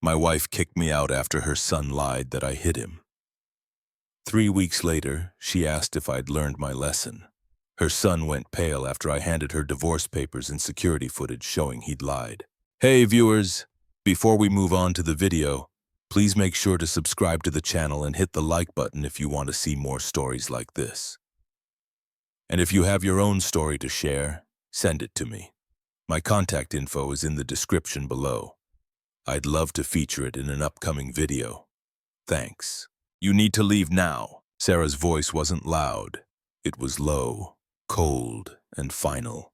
My wife kicked me out after her son lied that I hit him. 3 weeks later, she asked if I'd learned my lesson. Her son went pale after I handed her divorce papers and security footage showing he'd lied. Hey viewers, before we move on to the video, please make sure to subscribe to the channel and hit the like button if you want to see more stories like this. And if you have your own story to share, send it to me. My contact info is in the description below. I'd love to feature it in an upcoming video. Thanks. You need to leave now. Sarah's voice wasn't loud. It was low, cold, and final.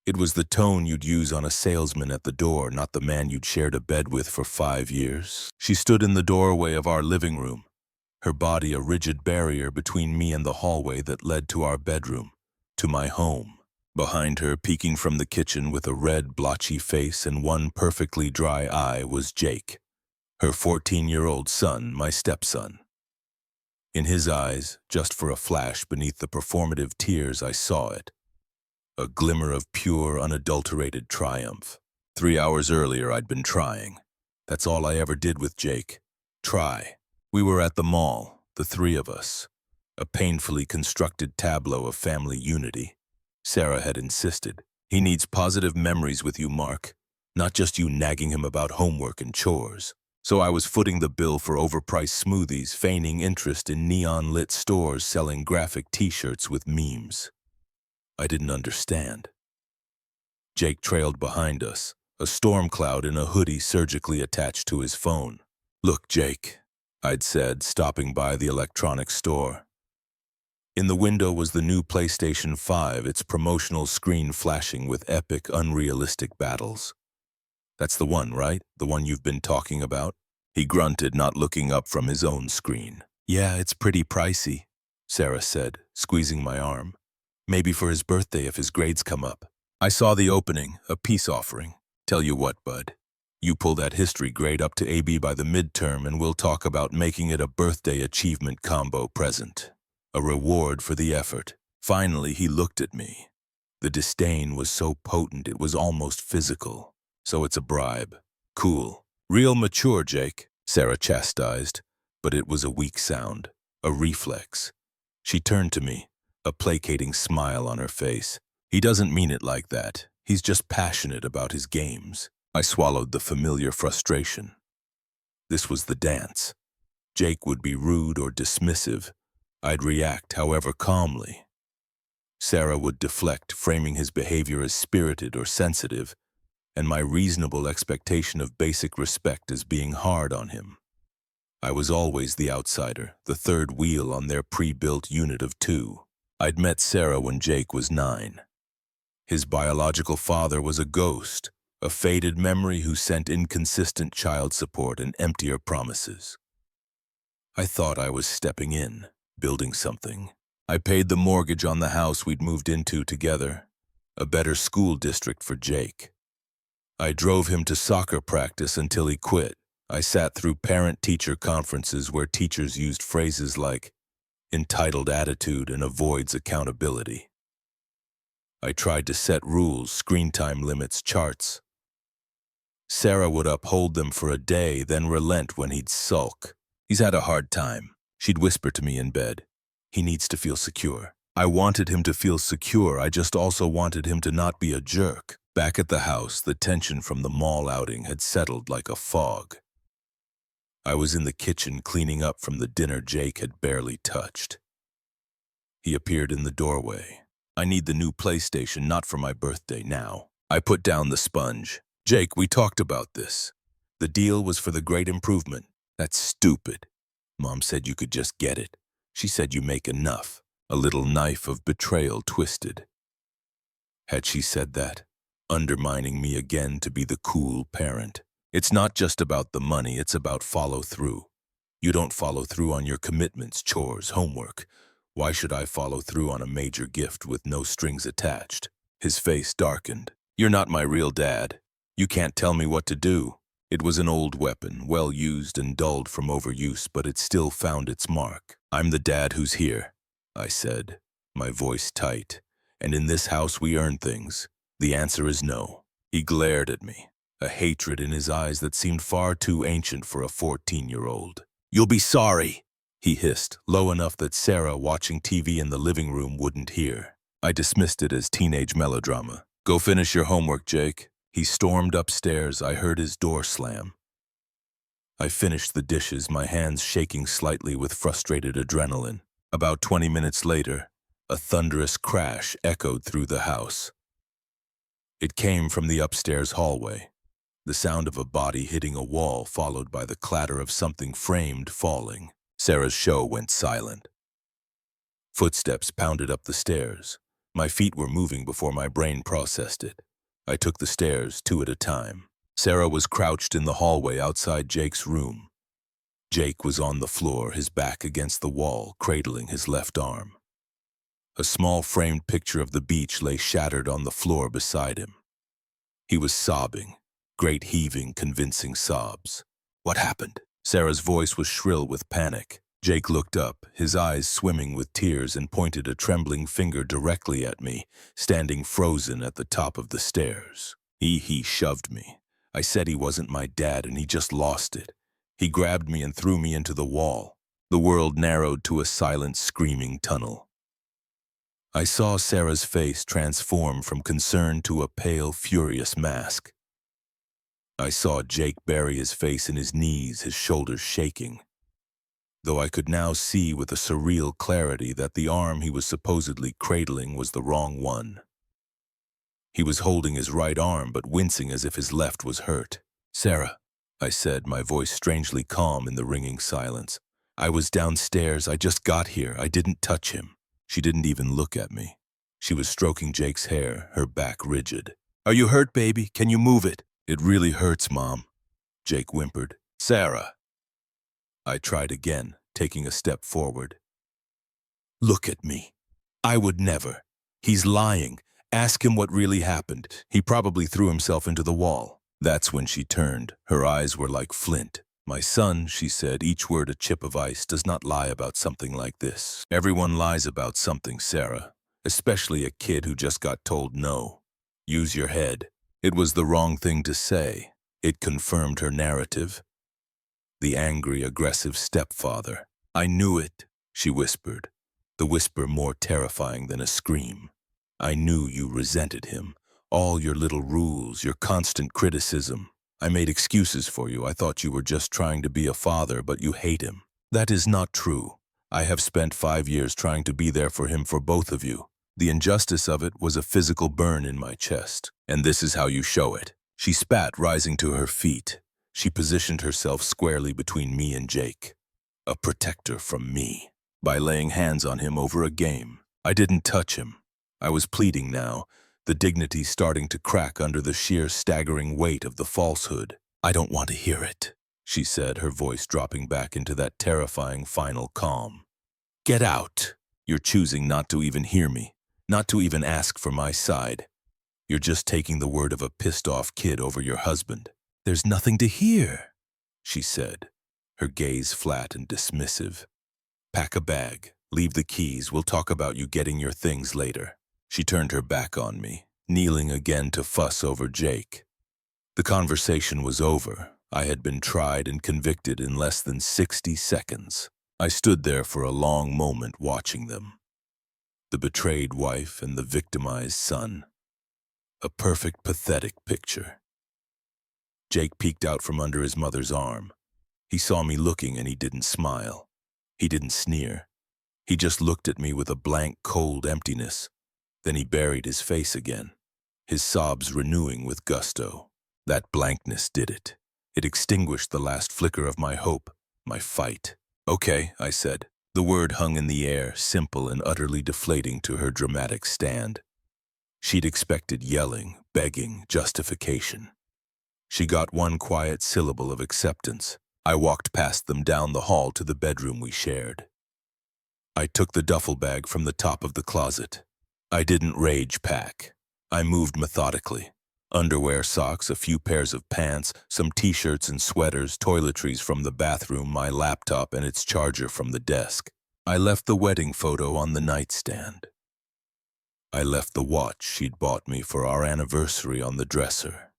It was the tone you'd use on a salesman at the door, not the man you'd shared a bed with for 5 years. She stood in the doorway of our living room, her body a rigid barrier between me and the hallway that led to our bedroom, to my home. Behind her, peeking from the kitchen with a red, blotchy face and one perfectly dry eye, was Jake, her 14-year-old son, my stepson. In his eyes, just for a flash beneath the performative tears, I saw it. A glimmer of pure, unadulterated triumph. 3 hours earlier, I'd been trying. That's all I ever did with Jake. Try. We were at the mall, the three of us. A painfully constructed tableau of family unity. Sarah had insisted. He needs positive memories with you, Mark, not just you nagging him about homework and chores. So I was footing the bill for overpriced smoothies, feigning interest in neon-lit stores selling graphic t-shirts with memes. I didn't understand. Jake trailed behind us, a storm cloud in a hoodie surgically attached to his phone. Look, Jake, I'd said, stopping by the electronics store. In the window was the new PlayStation 5, its promotional screen flashing with epic, unrealistic battles. That's the one, right? The one you've been talking about? He grunted, not looking up from his own screen. Yeah, it's pretty pricey, Sarah said, squeezing my arm. Maybe for his birthday if his grades come up. I saw the opening, a peace offering. Tell you what, bud. You pull that history grade up to AB by the midterm and we'll talk about making it a birthday achievement combo present. A reward for the effort. Finally, he looked at me. The disdain was so potent it was almost physical. So it's a bribe. Cool. Real mature, Jake, Sarah chastised. But it was a weak sound. A reflex. She turned to me, a placating smile on her face. He doesn't mean it like that. He's just passionate about his games. I swallowed the familiar frustration. This was the dance. Jake would be rude or dismissive. I'd react, however, calmly. Sarah would deflect, framing his behavior as spirited or sensitive, and my reasonable expectation of basic respect as being hard on him. I was always the outsider, the third wheel on their pre-built unit of 2. I'd met Sarah when Jake was 9. His biological father was a ghost, a faded memory who sent inconsistent child support and emptier promises. I thought I was stepping in, building something. I paid the mortgage on the house we'd moved into together, a better school district for Jake. I drove him to soccer practice until he quit. I sat through parent-teacher conferences where teachers used phrases like entitled attitude and avoids accountability. I tried to set rules, screen time limits, charts. Sarah would uphold them for a day, then relent when he'd sulk. He's had a hard time, she'd whisper to me in bed. He needs to feel secure. I wanted him to feel secure, I just also wanted him to not be a jerk. Back at the house, the tension from the mall outing had settled like a fog. I was in the kitchen cleaning up from the dinner Jake had barely touched. He appeared in the doorway. I need the new PlayStation, not for my birthday now. I put down the sponge. Jake, we talked about this. The deal was for the great improvement. That's stupid. Mom said you could just get it. She said you make enough. A little knife of betrayal twisted. Had she said that, undermining me again to be the cool parent? It's not just about the money, it's about follow-through. You don't follow through on your commitments, chores, homework. Why should I follow through on a major gift with no strings attached? His face darkened. You're not my real dad. You can't tell me what to do. It was an old weapon, well used and dulled from overuse, but it still found its mark. I'm the dad who's here, I said, my voice tight. And in this house we earn things. The answer is no. He glared at me. a hatred in his eyes that seemed far too ancient for a 14-year-old. "You'll be sorry," he hissed, low enough that Sarah, watching TV in the living room, wouldn't hear. I dismissed it as teenage melodrama. "Go finish your homework, Jake." He stormed upstairs. I heard his door slam. I finished the dishes, my hands shaking slightly with frustrated adrenaline. About 20 minutes later, a thunderous crash echoed through the house. It came from the upstairs hallway, the sound of a body hitting a wall followed by the clatter of something framed falling. Sarah's show went silent. Footsteps pounded up the stairs. My feet were moving before my brain processed it. I took the stairs 2 at a time. Sarah was crouched in the hallway outside Jake's room. Jake was on the floor, his back against the wall, cradling his left arm. A small framed picture of the beach lay shattered on the floor beside him. He was sobbing, great heaving, convincing sobs. "What happened?" Sarah's voice was shrill with panic. Jake looked up, his eyes swimming with tears, and pointed a trembling finger directly at me, standing frozen at the top of the stairs. He shoved me. I said he wasn't my dad, and he just lost it. He grabbed me and threw me into the wall. The world narrowed to a silent, screaming tunnel. I saw Sarah's face transform from concern to a pale, furious mask. I saw Jake bury his face in his knees, his shoulders shaking. Though I could now see with a surreal clarity that the arm he was supposedly cradling was the wrong one. He was holding his right arm but wincing as if his left was hurt. "Sarah," I said, my voice strangely calm in the ringing silence. "I was downstairs. I just got here. I didn't touch him." She didn't even look at me. She was stroking Jake's hair, her back rigid. "Are you hurt, baby? Can you move it?" "It really hurts, Mom," Jake whimpered. "Sarah." I tried again, taking a step forward. "Look at me. I would never. He's lying. Ask him what really happened. He probably threw himself into the wall." That's when she turned. Her eyes were like flint. "My son," she said, each word a chip of ice, "does not lie about something like this. Everyone lies about something, Sarah, especially a kid who just got told no. Use your head." It was the wrong thing to say. It confirmed her narrative. The angry, aggressive stepfather. "I knew it," she whispered, the whisper more terrifying than a scream. "I knew you resented him. All your little rules, your constant criticism. I made excuses for you. I thought you were just trying to be a father, but you hate him. That is not true. I have spent 5 years trying to be there for him, for both of you. The injustice of it was a physical burn in my chest. And this is how you show it." She spat, rising to her feet. She positioned herself squarely between me and Jake. A protector from me. By laying hands on him over a game. I didn't touch him. I was pleading now, the dignity starting to crack under the sheer staggering weight of the falsehood. "I don't want to hear it," she said, her voice dropping back into that terrifying final calm. "Get out. You're choosing not to even hear me, not to even ask for my side. You're just taking the word of a pissed-off kid over your husband." "There's nothing to hear," she said, her gaze flat and dismissive. "Pack a bag. Leave the keys. We'll talk about you getting your things later." She turned her back on me, kneeling again to fuss over Jake. The conversation was over. I had been tried and convicted in less than 60 seconds. I stood there for a long moment watching them. The betrayed wife and the victimized son. A perfect, pathetic picture. Jake peeked out from under his mother's arm. He saw me looking and he didn't smile. He didn't sneer. He just looked at me with a blank, cold emptiness. Then he buried his face again, his sobs renewing with gusto. That blankness did it. It extinguished the last flicker of my hope, my fight. "Okay," I said. The word hung in the air, simple and utterly deflating to her dramatic stand. She'd expected yelling, begging, justification. She got one quiet syllable of acceptance. I walked past them down the hall to the bedroom we shared. I took the duffel bag from the top of the closet. I didn't rage pack. I moved methodically. Underwear, socks, a few pairs of pants, some t-shirts and sweaters, toiletries from the bathroom, my laptop and its charger from the desk. I left the wedding photo on the nightstand. I left the watch she'd bought me for our anniversary on the dresser.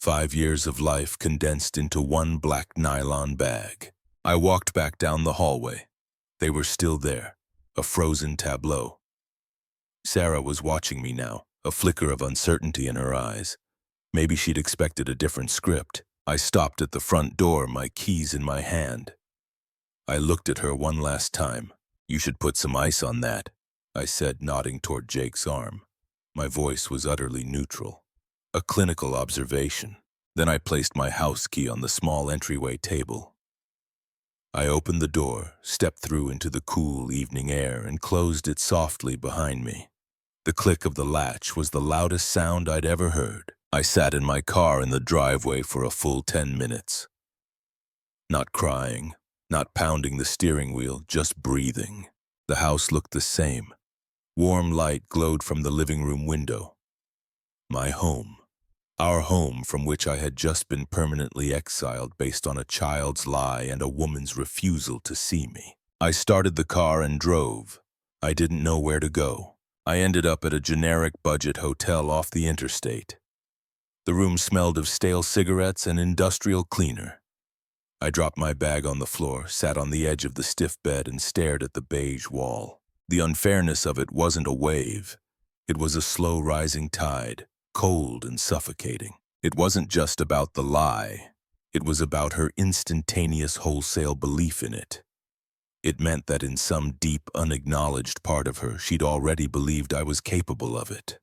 5 years of life condensed into one black nylon bag. I walked back down the hallway. They were still there, a frozen tableau. Sarah was watching me now, a flicker of uncertainty in her eyes. Maybe she'd expected a different script. I stopped at the front door, my keys in my hand. I looked at her one last time. "You should put some ice on that," I said, nodding toward Jake's arm. My voice was utterly neutral. A clinical observation. Then I placed my house key on the small entryway table. I opened the door, stepped through into the cool evening air, and closed it softly behind me. The click of the latch was the loudest sound I'd ever heard. I sat in my car in the driveway for a full 10 minutes. Not crying, not pounding the steering wheel, just breathing. The house looked the same. Warm light glowed from the living room window. My home. Our home from which I had just been permanently exiled based on a child's lie and a woman's refusal to see me. I started the car and drove. I didn't know where to go. I ended up at a generic budget hotel off the interstate. The room smelled of stale cigarettes and industrial cleaner. I dropped my bag on the floor, sat on the edge of the stiff bed, and stared at the beige wall. The unfairness of it wasn't a wave. It was a slow rising tide. Cold and suffocating. It wasn't just about the lie. It was about her instantaneous wholesale belief in it. It meant that in some deep, unacknowledged part of her, she'd already believed I was capable of it.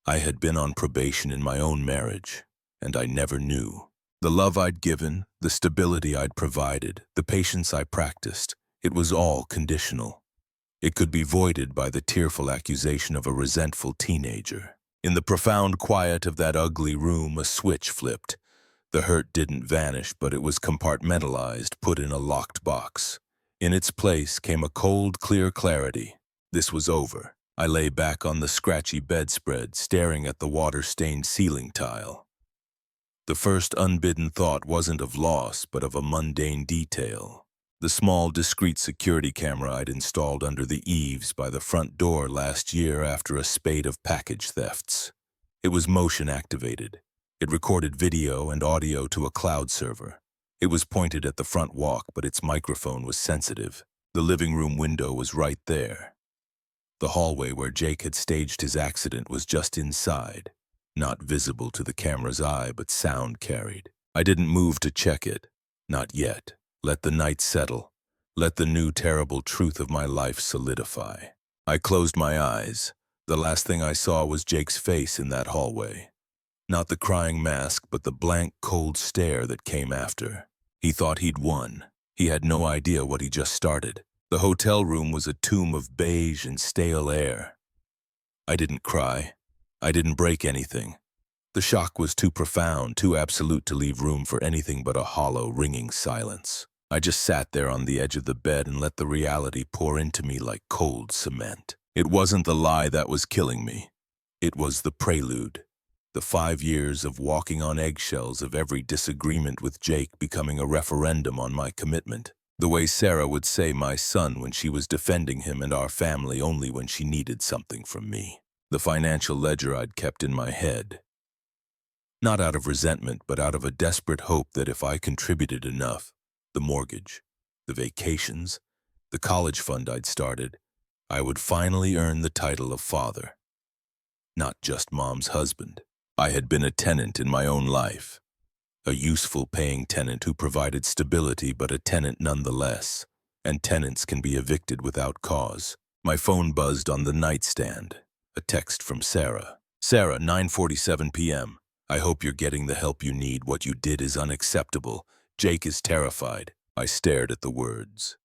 I had been on probation in my own marriage, and I never knew. The love I'd given, the stability I'd provided, the patience I practiced, it was all conditional. It could be voided by the tearful accusation of a resentful teenager. In the profound quiet of that ugly room, a switch flipped. The hurt didn't vanish, but it was compartmentalized, put in a locked box. In its place came a cold, clear clarity. This was over. I lay back on the scratchy bedspread, staring at the water-stained ceiling tile. The first unbidden thought wasn't of loss, but of a mundane detail. The small, discreet security camera I'd installed under the eaves by the front door last year after a spate of package thefts. It was motion-activated. It recorded video and audio to a cloud server. It was pointed at the front walk, but its microphone was sensitive. The living room window was right there. The hallway where Jake had staged his accident was just inside, not visible to the camera's eye, but sound carried. I didn't move to check it. Not yet. Let the night settle. Let the new terrible truth of my life solidify. I closed my eyes. The last thing I saw was Jake's face in that hallway. Not the crying mask, but the blank, cold stare that came after. He thought he'd won. He had no idea what he just started. The hotel room was a tomb of beige and stale air. I didn't cry. I didn't break anything. The shock was too profound, too absolute to leave room for anything but a hollow, ringing silence. I just sat there on the edge of the bed and let the reality pour into me like cold cement. It wasn't the lie that was killing me. It was the prelude. The 5 years of walking on eggshells, of every disagreement with Jake becoming a referendum on my commitment. The way Sarah would say my son when she was defending him and our family only when she needed something from me. The financial ledger I'd kept in my head. Not out of resentment, but out of a desperate hope that if I contributed enough, the mortgage, the vacations, the college fund I'd started, I would finally earn the title of father. Not just mom's husband. I had been a tenant in my own life. A useful paying tenant who provided stability, but a tenant nonetheless. And tenants can be evicted without cause. My phone buzzed on the nightstand. A text from Sarah. "Sarah, 9:47 p.m. I hope you're getting the help you need. What you did is unacceptable. Jake is terrified." I stared at the words.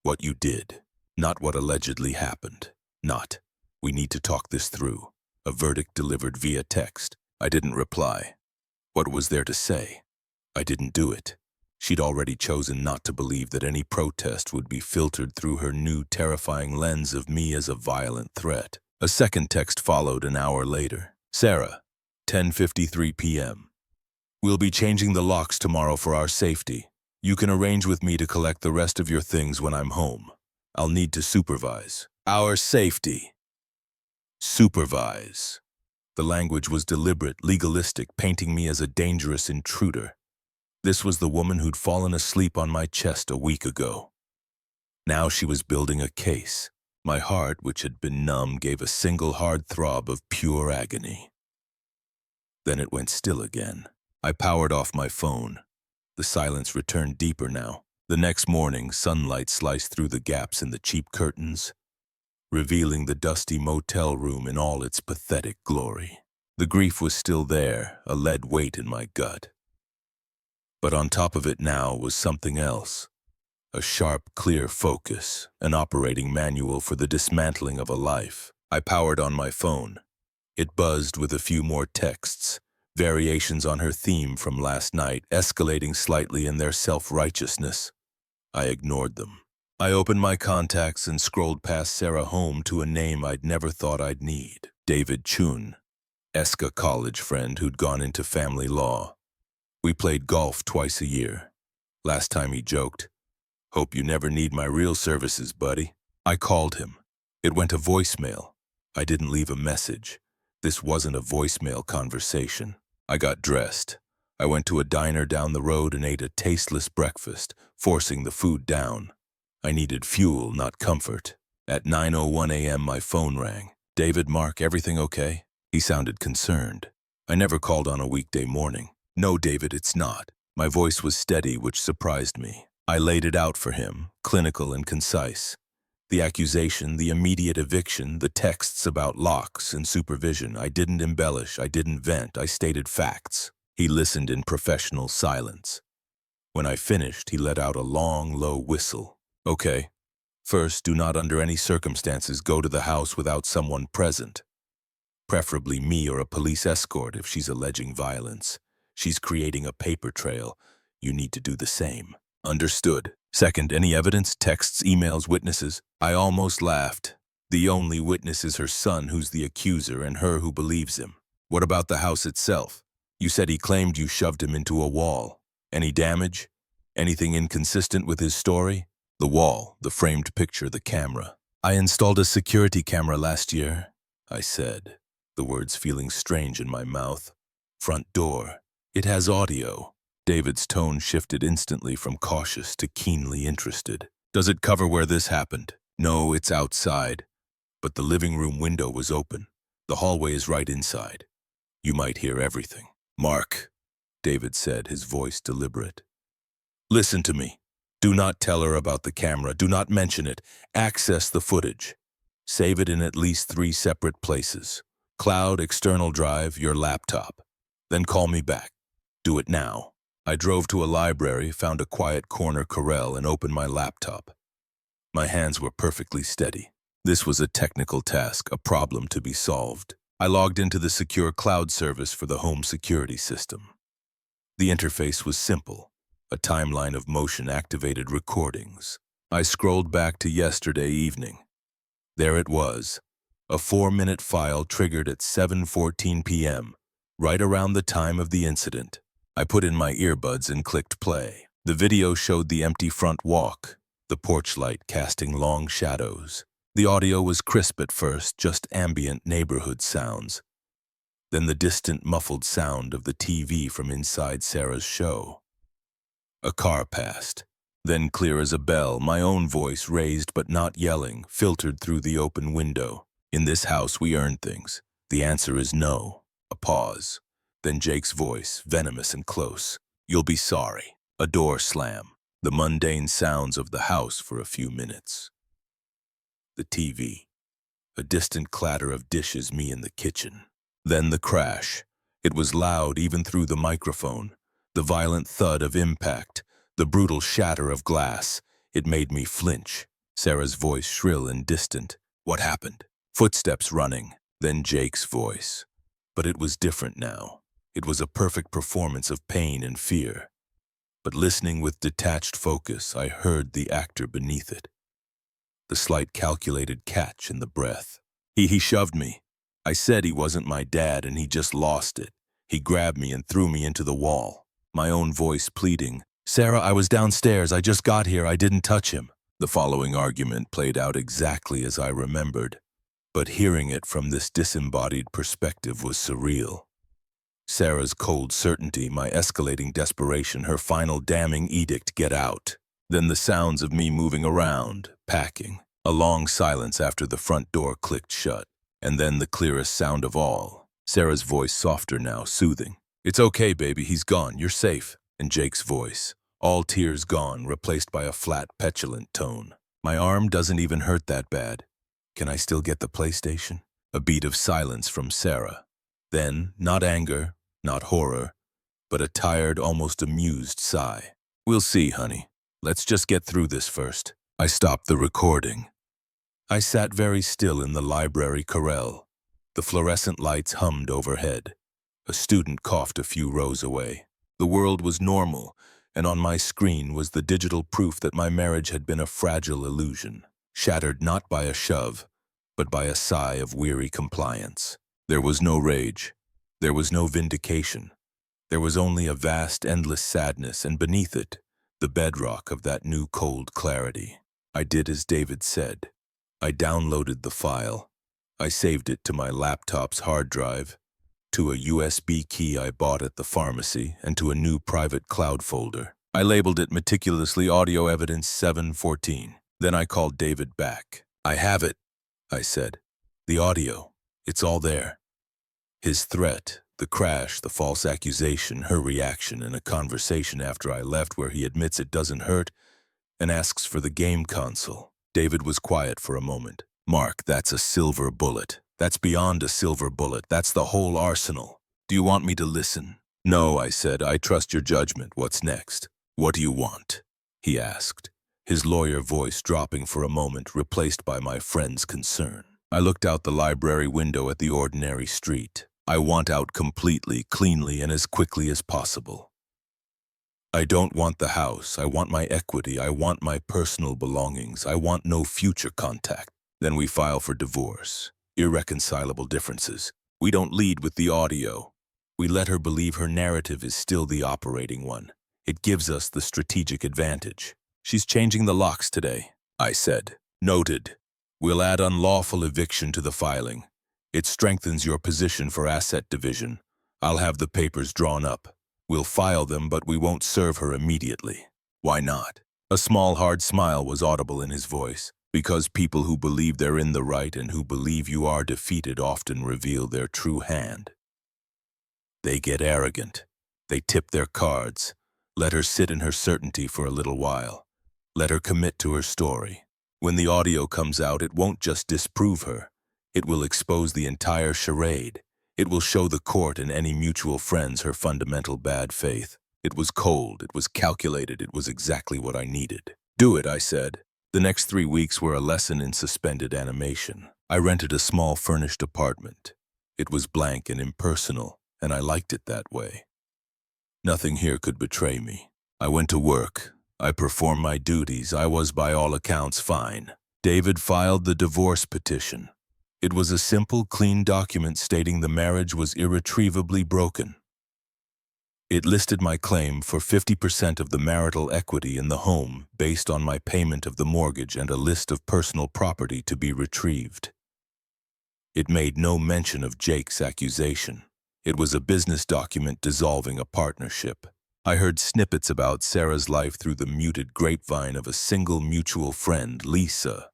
What you did. Not what allegedly happened. Not, "We need to talk this through." A verdict delivered via text. I didn't reply. What was there to say? I didn't do it. She'd already chosen not to believe that any protest would be filtered through her new terrifying lens of me as a violent threat. A second text followed an hour later. "Sarah, 10:53 p.m. We'll be changing the locks tomorrow for our safety. You can arrange with me to collect the rest of your things when I'm home. I'll need to supervise. Our safety. Supervise. The language was deliberate, legalistic, painting me as a dangerous intruder. This was the woman who'd fallen asleep on my chest a week ago. Now she was building a case. My heart, which had been numb, gave a single hard throb of pure agony. Then it went still again. I powered off my phone. The silence returned deeper now. The next morning, sunlight sliced through the gaps in the cheap curtains, revealing the dusty motel room in all its pathetic glory. The grief was still there, a lead weight in my gut. But on top of it now was something else. A sharp, clear focus, an operating manual for the dismantling of a life. I powered on my phone. It buzzed with a few more texts, variations on her theme from last night, escalating slightly in their self-righteousness. I ignored them. I opened my contacts and scrolled past Sarah home to a name I'd never thought I'd need. David Chun, Eska college friend who'd gone into family law. We played golf twice a year. Last time he joked, "Hope you never need my real services, buddy." I called him. It went to voicemail. I didn't leave a message. This wasn't a voicemail conversation. I got dressed. I went to a diner down the road and ate a tasteless breakfast, forcing the food down. I needed fuel, not comfort. At 9:01 a.m. my phone rang. "David, Mark, everything okay?" He sounded concerned. I never called on a weekday morning. "No, David, it's not." My voice was steady, which surprised me. I laid it out for him, clinical and concise. The accusation, the immediate eviction, the texts about locks and supervision. I didn't embellish, I didn't vent, I stated facts. He listened in professional silence. When I finished, he let out a long, low whistle. "Okay. First, do not under any circumstances go to the house without someone present. Preferably me or a police escort if she's alleging violence. She's creating a paper trail. You need to do the same." "Understood." "Second, any evidence, texts, emails, witnesses?" I almost laughed. "The only witness is her son, who's the accuser, and her who believes him." "What about the house itself? You said he claimed you shoved him into a wall. Any damage? Anything inconsistent with his story?" "The wall, the framed picture, the camera." "I installed a security camera last year," I said, the words feeling strange in my mouth. "Front door. It has audio." David's tone shifted instantly from cautious to keenly interested. "Does it cover where this happened?" "No, it's outside. But the living room window was open. The hallway is right inside. You might hear everything." "Mark," David said, his voice deliberate. "Listen to me. Do not tell her about the camera. Do not mention it. Access the footage. Save it in at least 3 separate places. Cloud, external drive, your laptop. Then call me back. Do it now." I drove to a library, found a quiet corner corral, and opened my laptop. My hands were perfectly steady. This was a technical task, a problem to be solved. I logged into the secure cloud service for the home security system. The interface was simple, a timeline of motion-activated recordings. I scrolled back to yesterday evening. There it was, a 4-minute file triggered at 7:14 p.m., right around the time of the incident. I put in my earbuds and clicked play. The video showed the empty front walk, the porch light casting long shadows. The audio was crisp at first, just ambient neighborhood sounds. Then the distant muffled sound of the TV from inside Sarah's show. A car passed. Then, clear as a bell, my own voice, raised but not yelling, filtered through the open window. "In this house we earn things. The answer is no." A pause. Then Jake's voice, venomous and close. "You'll be sorry." A door slam. The mundane sounds of the house for a few minutes. The TV. A distant clatter of dishes, me in the kitchen. Then the crash. It was loud even through the microphone. The violent thud of impact. The brutal shatter of glass. It made me flinch. Sarah's voice shrill and distant. "What happened?" Footsteps running. Then Jake's voice. But it was different now. It was a perfect performance of pain and fear. But listening with detached focus, I heard the actor beneath it. The slight calculated catch in the breath. He shoved me. I said he wasn't my dad and he just lost it. He grabbed me and threw me into the wall. My own voice pleading, "Sarah, I was downstairs. I just got here. I didn't touch him." The following argument played out exactly as I remembered. but hearing it from this disembodied perspective was surreal. Sarah's cold certainty, my escalating desperation, her final damning edict, get out. Then the sounds of me moving around, packing. A long silence after the front door clicked shut. And then the clearest sound of all. Sarah's voice, softer now, soothing. "It's okay, baby, he's gone, you're safe." And Jake's voice, all tears gone, replaced by a flat, petulant tone. "My arm doesn't even hurt that bad. Can I still get the PlayStation?" A beat of silence from Sarah. Then, not anger, not horror, but a tired, almost amused sigh. "We'll see, honey. Let's just get through this first." I stopped the recording. I sat very still in the library corral. The fluorescent lights hummed overhead. A student coughed a few rows away. The world was normal, and on my screen was the digital proof that my marriage had been a fragile illusion, shattered not by a shove, but by a sigh of weary compliance. There was no rage. There was no vindication. There was only a vast, endless sadness, and beneath it, the bedrock of that new cold clarity. I did as David said. I downloaded the file. I saved it to my laptop's hard drive, to a USB key I bought at the pharmacy, and to a new private cloud folder. I labeled it meticulously Audio Evidence 714. Then I called David back. "I have it," I said. "The audio. It's all there." His threat, the crash, the false accusation, her reaction in a conversation after I left where he admits it doesn't hurt and asks for the game console. David was quiet for a moment. "Mark, that's a silver bullet. That's beyond a silver bullet. That's the whole arsenal. Do you want me to listen?" "No," I said. "I trust your judgment. What's next?" "What do you want?" he asked, his lawyer voice dropping for a moment, replaced by my friend's concern. I looked out the library window at the ordinary street. "I want out completely, cleanly, and as quickly as possible. I don't want the house. I want my equity. I want my personal belongings. I want no future contact." Then we file for divorce. Irreconcilable differences. We don't lead with the audio. We let her believe her narrative is still the operating one. It gives us the strategic advantage. "She's changing the locks today," I said. "Noted. We'll add unlawful eviction to the filing. It strengthens your position for asset division. I'll have the papers drawn up. We'll file them, but we won't serve her immediately." "Why not?" A small, hard smile was audible in his voice. "Because people who believe they're in the right and who believe you are defeated often reveal their true hand. They get arrogant. They tip their cards. Let her sit in her certainty for a little while. Let her commit to her story. When the audio comes out, it won't just disprove her. It will expose the entire charade. It will show the court and any mutual friends her fundamental bad faith. It was cold, it was calculated, it was exactly what I needed." "Do it," I said. The next 3 weeks were a lesson in suspended animation. I rented a small furnished apartment. It was blank and impersonal, and I liked it that way. Nothing here could betray me. I went to work. I performed my duties. I was by all accounts fine. David filed the divorce petition. It was a simple, clean document stating the marriage was irretrievably broken. It listed my claim for 50% of the marital equity in the home based on my payment of the mortgage and a list of personal property to be retrieved. It made no mention of Jake's accusation. It was a business document dissolving a partnership. I heard snippets about Sarah's life through the muted grapevine of a single mutual friend, Lisa,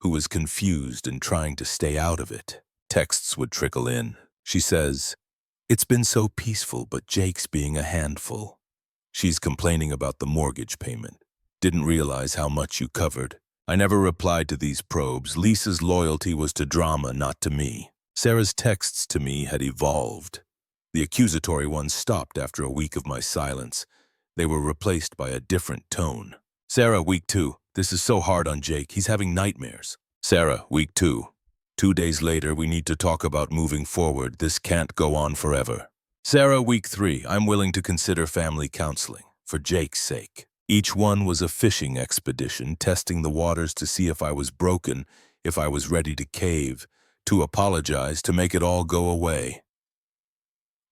who was confused and trying to stay out of it. Texts would trickle in. She says, "It's been so peaceful, but Jake's being a handful." She's complaining about the mortgage payment. "Didn't realize how much you covered." I never replied to these probes. Lisa's loyalty was to drama, not to me. Sarah's texts to me had evolved. The accusatory ones stopped after a week of my silence. They were replaced by a different tone. "Sarah, week 2. This is so hard on Jake. He's having nightmares." "Sarah, week 2. 2 days later, we need to talk about moving forward. This can't go on forever." "Sarah, week 3. I'm willing to consider family counseling, for Jake's sake." Each one was a fishing expedition, testing the waters to see if I was broken, if I was ready to cave, to apologize, to make it all go away.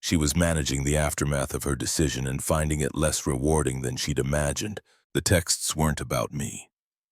She was managing the aftermath of her decision and finding it less rewarding than she'd imagined. The texts weren't about me.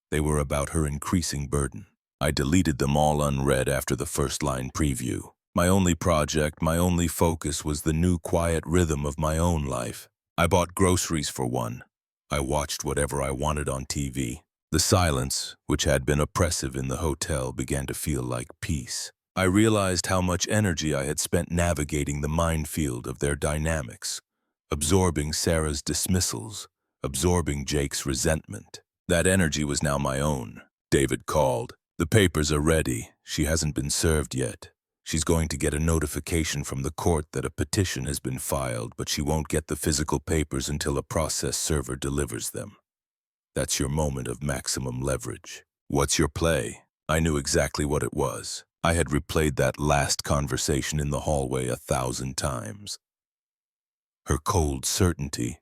They were about her increasing burden. I deleted them all unread after the first line preview. My only project, my only focus was the new quiet rhythm of my own life. I bought groceries for one. I watched whatever I wanted on TV. The silence, which had been oppressive in the hotel, began to feel like peace. I realized how much energy I had spent navigating the minefield of their dynamics, absorbing Sarah's dismissals, absorbing Jake's resentment. That energy was now my own. David called. "The papers are ready. She hasn't been served yet. She's going to get a notification from the court that a petition has been filed, but she won't get the physical papers until a process server delivers them. That's your moment of maximum leverage. What's your play?" I knew exactly what it was. I had replayed that last conversation in the hallway 1,000 times. Her cold certainty,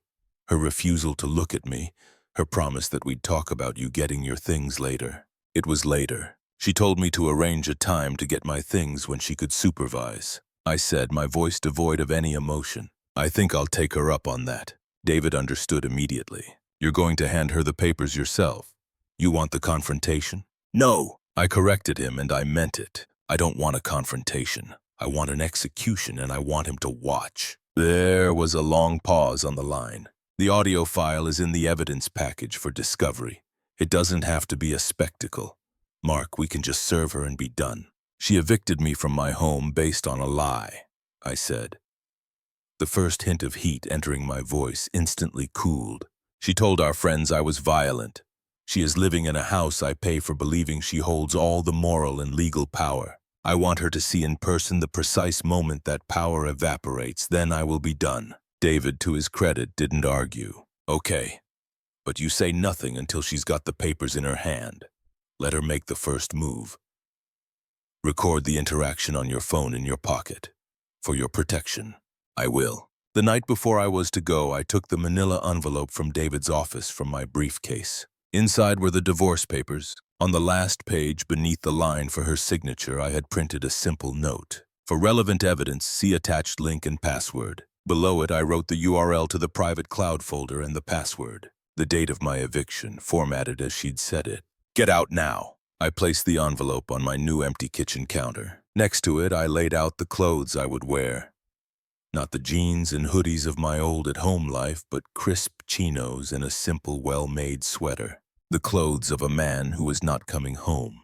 her refusal to look at me, her promise that we'd talk about you getting your things later. It was later. She told me to arrange a time to get my things when she could supervise. I said, my voice devoid of any emotion, "I think I'll take her up on that." David understood immediately. "You're going to hand her the papers yourself? You want the confrontation?" "No!" I corrected him, and I meant it. I don't want a confrontation. I want an execution, and I want him to watch. There was a long pause on the line. "The audio file is in the evidence package for discovery. It doesn't have to be a spectacle. Mark, we can just serve her and be done." "She evicted me from my home based on a lie," I said. The first hint of heat entering my voice instantly cooled. "She told our friends I was violent. She is living in a house I pay for, believing she holds all the moral and legal power. I want her to see in person the precise moment that power evaporates. Then I will be done." David, to his credit, didn't argue. "Okay, but you say nothing until she's got the papers in her hand. Let her make the first move. Record the interaction on your phone in your pocket. For your protection." "I will." The night before I was to go, I took the manila envelope from David's office from my briefcase. Inside were the divorce papers. On the last page, beneath the line for her signature, I had printed a simple note. "For relevant evidence, see attached link and password." Below it, I wrote the URL to the private cloud folder and the password. The date of my eviction, formatted as she'd said it. "Get out now." I placed the envelope on my new empty kitchen counter. Next to it, I laid out the clothes I would wear. Not the jeans and hoodies of my old at-home life, but crisp chinos and a simple, well-made sweater. The clothes of a man who was not coming home,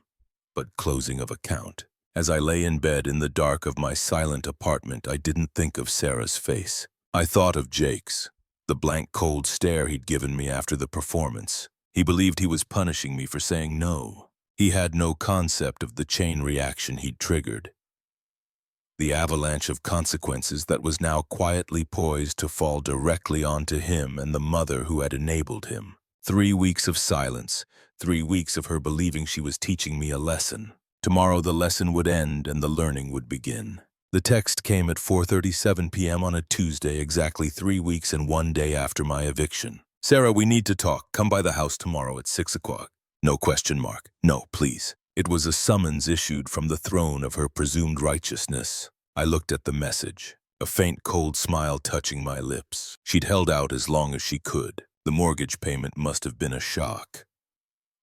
but closing of account. As I lay in bed in the dark of my silent apartment, I didn't think of Sarah's face. I thought of Jake's, the blank, cold stare he'd given me after the performance. He believed he was punishing me for saying no. He had no concept of the chain reaction he'd triggered. The avalanche of consequences that was now quietly poised to fall directly onto him and the mother who had enabled him. 3 weeks of silence, 3 weeks of her believing she was teaching me a lesson. Tomorrow the lesson would end and the learning would begin. The text came at 4:37 p.m. on a Tuesday, exactly 3 weeks and 1 day after my eviction. "Sarah, we need to talk. Come by the house tomorrow at 6 o'clock. No question mark. No, please." It was a summons issued from the throne of her presumed righteousness. I looked at the message, a faint cold smile touching my lips. She'd held out as long as she could. The mortgage payment must have been a shock.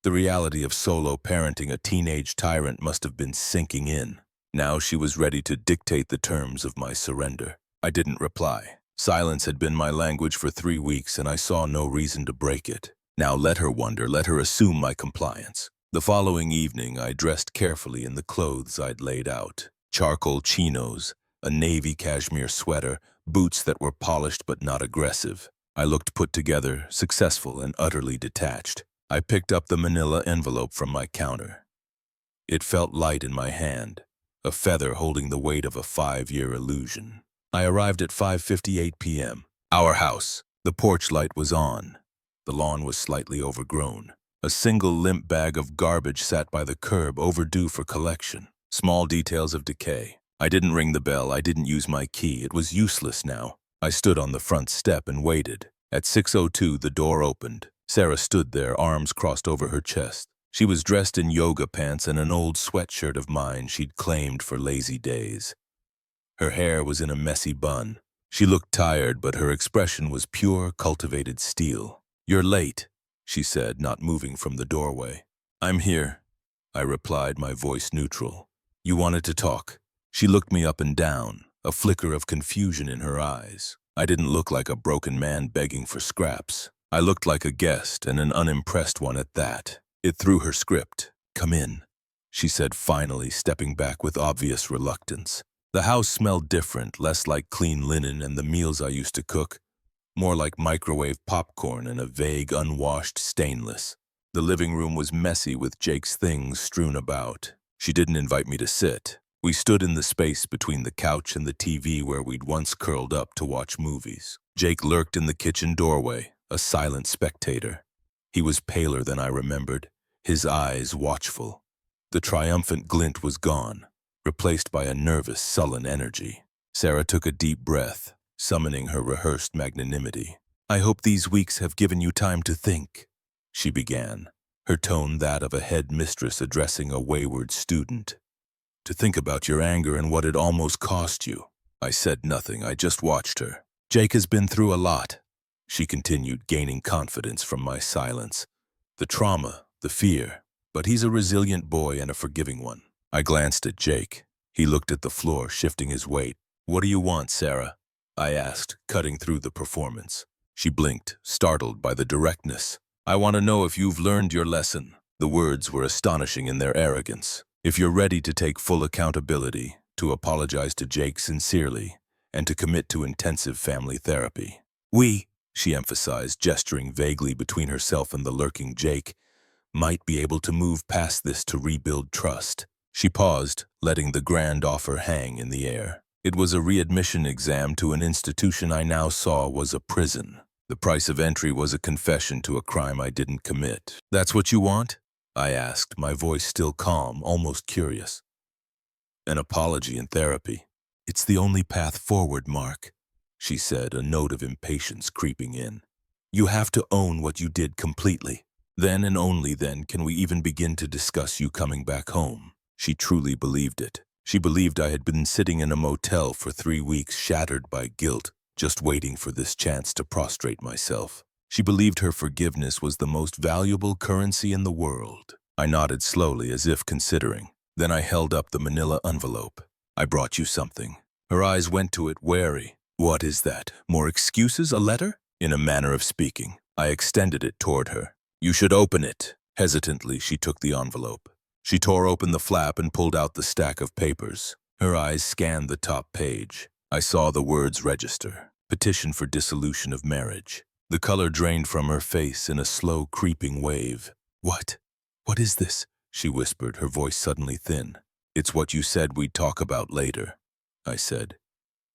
The reality of solo parenting a teenage tyrant must have been sinking in. Now she was ready to dictate the terms of my surrender. I didn't reply. Silence had been my language for 3 weeks, and I saw no reason to break it. Now let her wonder, let her assume my compliance. The following evening, I dressed carefully in the clothes I'd laid out. Charcoal chinos, a navy cashmere sweater, boots that were polished but not aggressive. I looked put together, successful, and utterly detached. I picked up the manila envelope from my counter. It felt light in my hand, a feather holding the weight of a 5-year illusion. I arrived at 5:58 p.m. Our house. The porch light was on. The lawn was slightly overgrown. A single limp bag of garbage sat by the curb, overdue for collection. Small details of decay. I didn't ring the bell. I didn't use my key. It was useless now. I stood on the front step and waited. At 6:02, the door opened. Sarah stood there, arms crossed over her chest. She was dressed in yoga pants and an old sweatshirt of mine she'd claimed for lazy days. Her hair was in a messy bun. She looked tired, but her expression was pure, cultivated steel. "You're late," she said, not moving from the doorway. "I'm here." I replied, my voice neutral. You wanted to talk. She looked me up and down, a flicker of confusion in her eyes. I didn't look like a broken man begging for scraps. I looked like a guest, and an unimpressed one at that. It threw her script. Come in, she said finally, stepping back with obvious reluctance. The house smelled different, less like clean linen and the meals I used to cook, more like microwave popcorn and a vague, unwashed stainless. The living room was messy with Jake's things strewn about. She didn't invite me to sit. We stood in the space between the couch and the TV where we'd once curled up to watch movies. Jake lurked in the kitchen doorway, a silent spectator. He was paler than I remembered, his eyes watchful. The triumphant glint was gone, replaced by a nervous, sullen energy. Sarah took a deep breath, summoning her rehearsed magnanimity. I hope these weeks have given you time to think, she began, her tone that of a head mistress addressing a wayward student. To think about your anger and what it almost cost you. I said nothing, I just watched her. Jake has been through a lot, she continued, gaining confidence from my silence. The trauma, the fear, but he's a resilient boy and a forgiving one. I glanced at Jake. He looked at the floor, shifting his weight. What do you want, Sarah? I asked, cutting through the performance. She blinked, startled by the directness. I want to know if you've learned your lesson. The words were astonishing in their arrogance. If you're ready to take full accountability, to apologize to Jake sincerely, and to commit to intensive family therapy. She emphasized, gesturing vaguely between herself and the lurking Jake, might be able to move past this to rebuild trust. She paused, letting the grand offer hang in the air. It was a readmission exam to an institution I now saw was a prison. The price of entry was a confession to a crime I didn't commit. That's what you want? I asked, my voice still calm, almost curious. An apology and therapy. It's the only path forward, Mark, she said, a note of impatience creeping in. You have to own what you did completely. Then and only then can we even begin to discuss you coming back home. She truly believed it. She believed I had been sitting in a motel for 3 weeks, shattered by guilt, just waiting for this chance to prostrate myself. She believed her forgiveness was the most valuable currency in the world. I nodded slowly, as if considering. Then I held up the manila envelope. I brought you something. Her eyes went to it, wary. What is that? More excuses? A letter? In a manner of speaking. I extended it toward her. You should open it. Hesitantly, she took the envelope. She tore open the flap and pulled out the stack of papers. Her eyes scanned the top page. I saw the words register. Petition for dissolution of marriage. The color drained from her face in a slow, creeping wave. What? What is this? She whispered, her voice suddenly thin. It's what you said we'd talk about later, I said.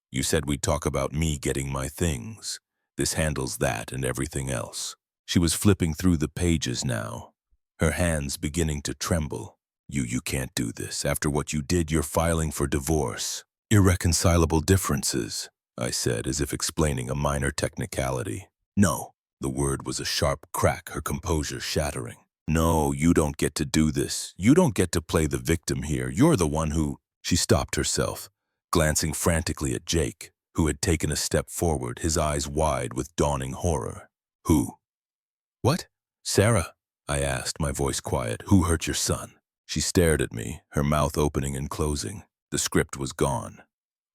You said we'd talk about me getting my things. This handles that and everything else. She was flipping through the pages now, her hands beginning to tremble. You can't do this. After what you did, you're filing for divorce. Irreconcilable differences, I said, as if explaining a minor technicality. No. The word was a sharp crack, her composure shattering. No, you don't get to do this. You don't get to play the victim here. You're the one who... She stopped herself, glancing frantically at Jake, who had taken a step forward, his eyes wide with dawning horror. Who? What? Sarah, I asked, my voice quiet. Who hurt your son? She stared at me, her mouth opening and closing. The script was gone.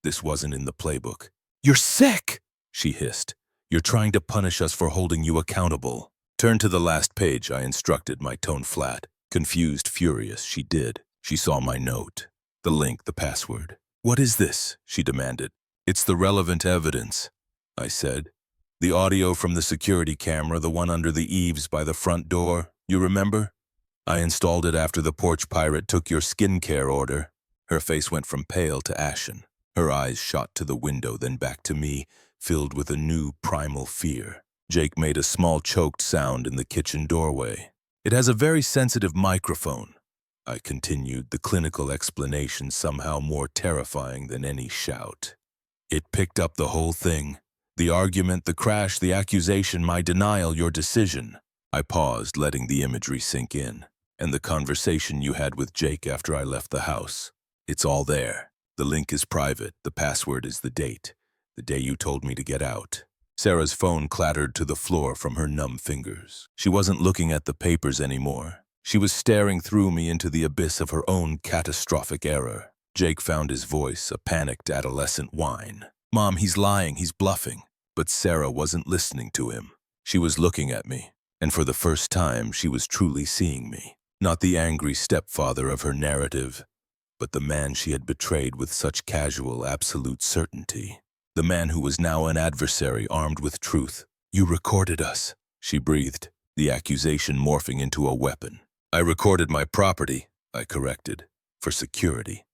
This wasn't in the playbook. You're sick, she hissed. You're trying to punish us for holding you accountable. Turn to the last page, I instructed, my tone flat. Confused, furious, she did. She saw my note. The link, the password. What is this? She demanded. It's the relevant evidence, I said. The audio from the security camera, the one under the eaves by the front door. You remember? I installed it after the porch pirate took your skincare order. Her face went from pale to ashen. Her eyes shot to the window, then back to me, filled with a new primal fear. Jake made a small choked sound in the kitchen doorway. It has a very sensitive microphone, I continued, the clinical explanation somehow more terrifying than any shout. It picked up the whole thing. The argument, the crash, the accusation, my denial, your decision. I paused, letting the imagery sink in. And the conversation you had with Jake after I left the house. It's all there. The link is private. The password is the date you told me to get out. Sarah's phone clattered to the floor from her numb fingers. She wasn't looking at the papers anymore. She was staring through me into the abyss of her own catastrophic error. Jake found his voice, a panicked adolescent whine. "Mom, he's lying, he's bluffing." But Sarah wasn't listening to him. She was looking at me, and for the first time she was truly seeing me. Not the angry stepfather of her narrative, but the man she had betrayed with such casual, absolute certainty. The man who was now an adversary armed with truth. "You recorded us," she breathed, the accusation morphing into a weapon. "I recorded my property," I corrected, "for security.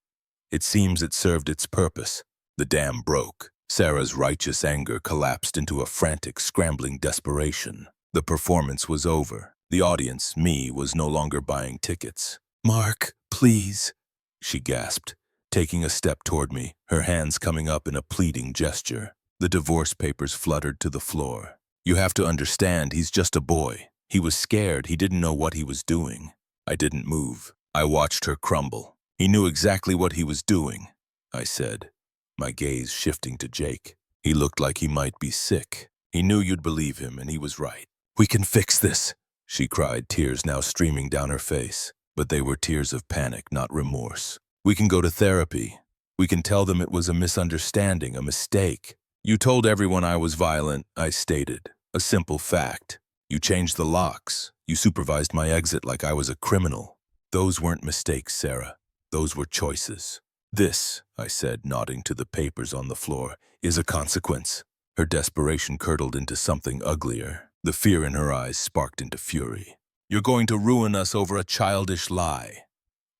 It seems it served its purpose. The dam broke." Sarah's righteous anger collapsed into a frantic, scrambling desperation. The performance was over. The audience, me, was no longer buying tickets. "Mark, please," she gasped, taking a step toward me, her hands coming up in a pleading gesture. The divorce papers fluttered to the floor. "You have to understand, he's just a boy. He was scared, he didn't know what he was doing." I didn't move. I watched her crumble. "He knew exactly what he was doing," I said, my gaze shifting to Jake. "He looked like he might be sick. He knew you'd believe him, and he was right." "We can fix this," she cried, tears now streaming down her face. But they were tears of panic, not remorse. "We can go to therapy. We can tell them it was a misunderstanding, a mistake. You told everyone I was violent," I stated. "A simple fact. You changed the locks. You supervised my exit like I was a criminal. Those weren't mistakes, Sarah. Those were choices. This," I said, nodding to the papers on the floor, "is a consequence." Her desperation curdled into something uglier. The fear in her eyes sparked into fury. "You're going to ruin us over a childish lie.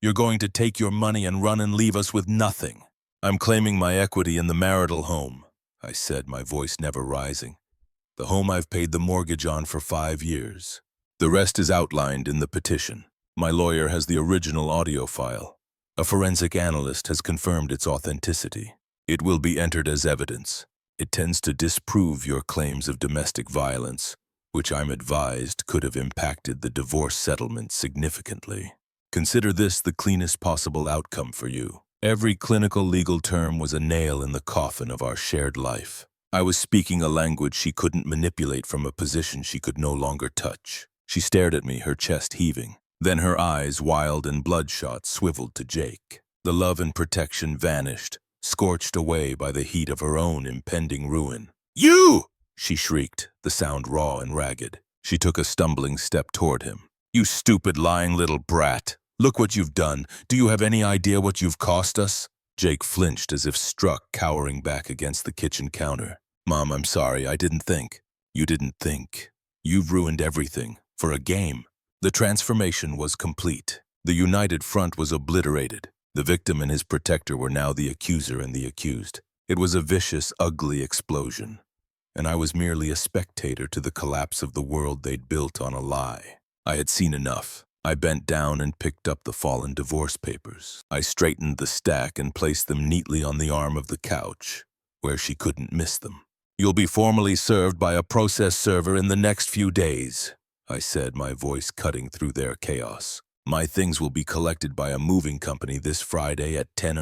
You're going to take your money and run and leave us with nothing." "I'm claiming my equity in the marital home," I said, my voice never rising. "The home I've paid the mortgage on for 5 years. The rest is outlined in the petition. My lawyer has the original audio file. A forensic analyst has confirmed its authenticity. It will be entered as evidence. It tends to disprove your claims of domestic violence, which I'm advised could have impacted the divorce settlement significantly. Consider this the cleanest possible outcome for you." Every clinical legal term was a nail in the coffin of our shared life. I was speaking a language she couldn't manipulate from a position she could no longer touch. She stared at me, her chest heaving. Then her eyes, wild and bloodshot, swiveled to Jake. The love and protection vanished, scorched away by the heat of her own impending ruin. "You!" she shrieked, the sound raw and ragged. She took a stumbling step toward him. "You stupid, lying little brat. Look what you've done. Do you have any idea what you've cost us?" Jake flinched as if struck, cowering back against the kitchen counter. "Mom, I'm sorry. I didn't think." "You didn't think. You've ruined everything. For a game." The transformation was complete. The united front was obliterated. The victim and his protector were now the accuser and the accused. It was a vicious, ugly explosion. And I was merely a spectator to the collapse of the world they'd built on a lie. I had seen enough. I bent down and picked up the fallen divorce papers. I straightened the stack and placed them neatly on the arm of the couch, where she couldn't miss them. "You'll be formally served by a process server in the next few days," I said, my voice cutting through their chaos. "My things will be collected by a moving company this Friday at 10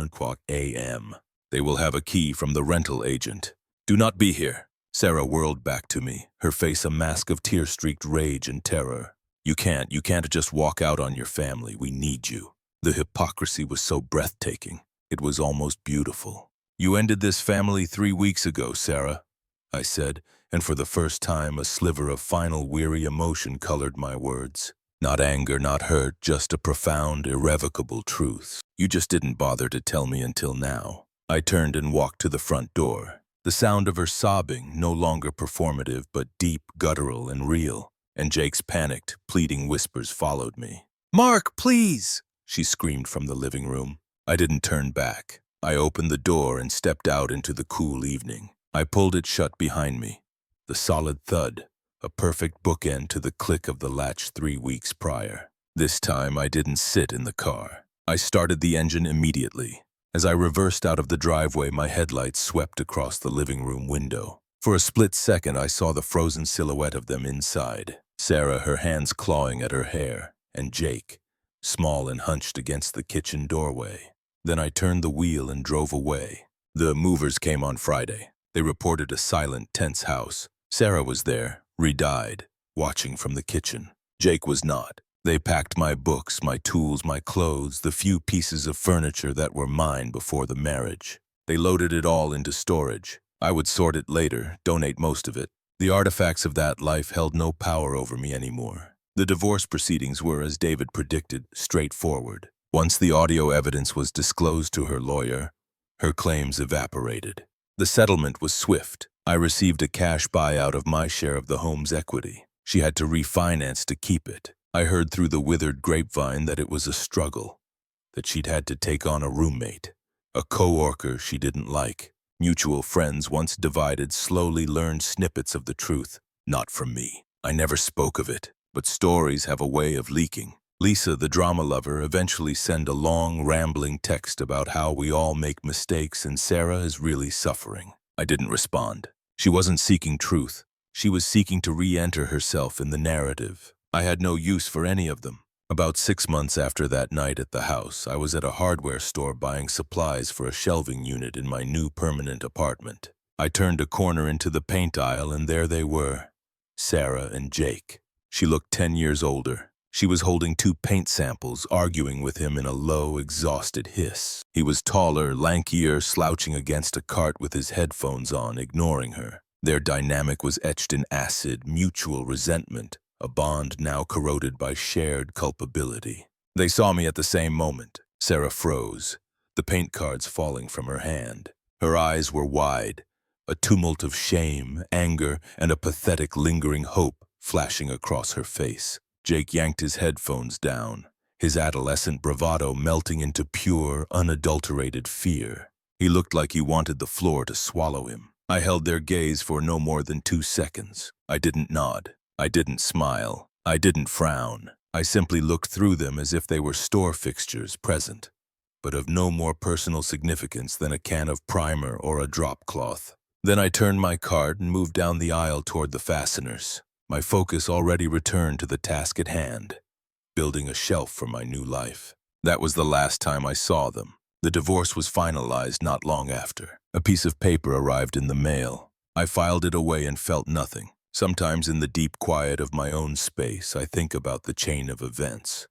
a.m. They will have a key from the rental agent. Do not be here." Sarah whirled back to me, her face a mask of tear-streaked rage and terror. You can't just walk out on your family. We need you." The hypocrisy was so breathtaking. It was almost beautiful. "You ended this family 3 weeks ago, Sarah," I said, and for the first time a sliver of final weary emotion colored my words. Not anger, not hurt, just a profound, irrevocable truth. "You just didn't bother to tell me until now." I turned and walked to the front door. The sound of her sobbing, no longer performative but deep, guttural, and real, and Jake's panicked, pleading whispers followed me. "Mark, please!" she screamed from the living room. I didn't turn back. I opened the door and stepped out into the cool evening. I pulled it shut behind me. The solid thud, a perfect bookend to the click of the latch 3 weeks prior. This time I didn't sit in the car. I started the engine immediately. As I reversed out of the driveway, my headlights swept across the living room window. For a split second, I saw the frozen silhouette of them inside. Sarah, her hands clawing at her hair, and Jake, small and hunched against the kitchen doorway. Then I turned the wheel and drove away. The movers came on Friday. They reported a silent, tense house. Sarah was there, re-dyed, watching from the kitchen. Jake was not. They packed my books, my tools, my clothes, the few pieces of furniture that were mine before the marriage. They loaded it all into storage. I would sort it later, donate most of it. The artifacts of that life held no power over me anymore. The divorce proceedings were, as David predicted, straightforward. Once the audio evidence was disclosed to her lawyer, her claims evaporated. The settlement was swift. I received a cash buyout of my share of the home's equity. She had to refinance to keep it. I heard through the withered grapevine that it was a struggle, that she'd had to take on a roommate, a co-worker she didn't like. Mutual friends, once divided, slowly learned snippets of the truth, not from me. I never spoke of it, but stories have a way of leaking. Lisa, the drama lover, eventually sent a long, rambling text about how we all make mistakes and Sarah is really suffering. I didn't respond. She wasn't seeking truth. She was seeking to re-enter herself in the narrative. I had no use for any of them. About 6 months after that night at the house, I was at a hardware store buying supplies for a shelving unit in my new permanent apartment. I turned a corner into the paint aisle and there they were, Sarah and Jake. She looked 10 years older. She was holding 2 paint samples, arguing with him in a low, exhausted hiss. He was taller, lankier, slouching against a cart with his headphones on, ignoring her. Their dynamic was etched in acid, mutual resentment, a bond now corroded by shared culpability. They saw me at the same moment. Sarah froze, the paint cards falling from her hand. Her eyes were wide, a tumult of shame, anger, and a pathetic, lingering hope flashing across her face. Jake yanked his headphones down, his adolescent bravado melting into pure, unadulterated fear. He looked like he wanted the floor to swallow him. I held their gaze for no more than 2 seconds. I didn't nod. I didn't smile. I didn't frown. I simply looked through them as if they were store fixtures present, but of no more personal significance than a can of primer or a drop cloth. Then I turned my cart and moved down the aisle toward the fasteners. My focus already returned to the task at hand, building a shelf for my new life. That was the last time I saw them. The divorce was finalized not long after. A piece of paper arrived in the mail. I filed it away and felt nothing. Sometimes in the deep quiet of my own space, I think about the chain of events.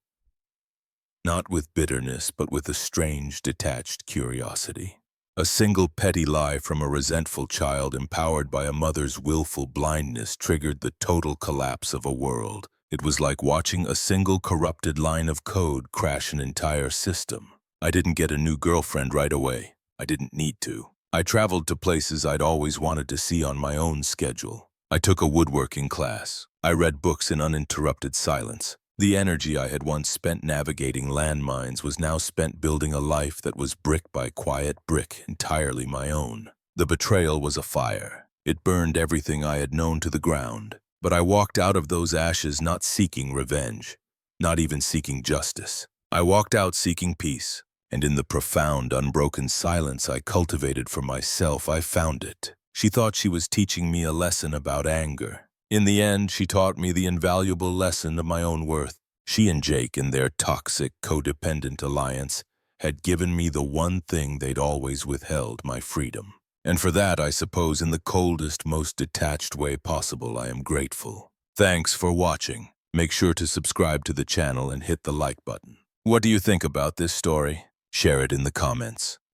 Not with bitterness, but with a strange, detached curiosity. A single petty lie from a resentful child empowered by a mother's willful blindness triggered the total collapse of a world. It was like watching a single corrupted line of code crash an entire system. I didn't get a new girlfriend right away. I didn't need to. I traveled to places I'd always wanted to see on my own schedule. I took a woodworking class. I read books in uninterrupted silence. The energy I had once spent navigating landmines was now spent building a life that was brick by quiet brick, entirely my own. The betrayal was a fire. It burned everything I had known to the ground. But I walked out of those ashes not seeking revenge, not even seeking justice. I walked out seeking peace, and in the profound, unbroken silence I cultivated for myself, I found it. She thought she was teaching me a lesson about anger. In the end, she taught me the invaluable lesson of my own worth. She and Jake, in their toxic, codependent alliance, had given me the one thing they'd always withheld, my freedom. And for that, I suppose, in the coldest, most detached way possible, I am grateful. Thanks for watching. Make sure to subscribe to the channel and hit the like button. What do you think about this story? Share it in the comments.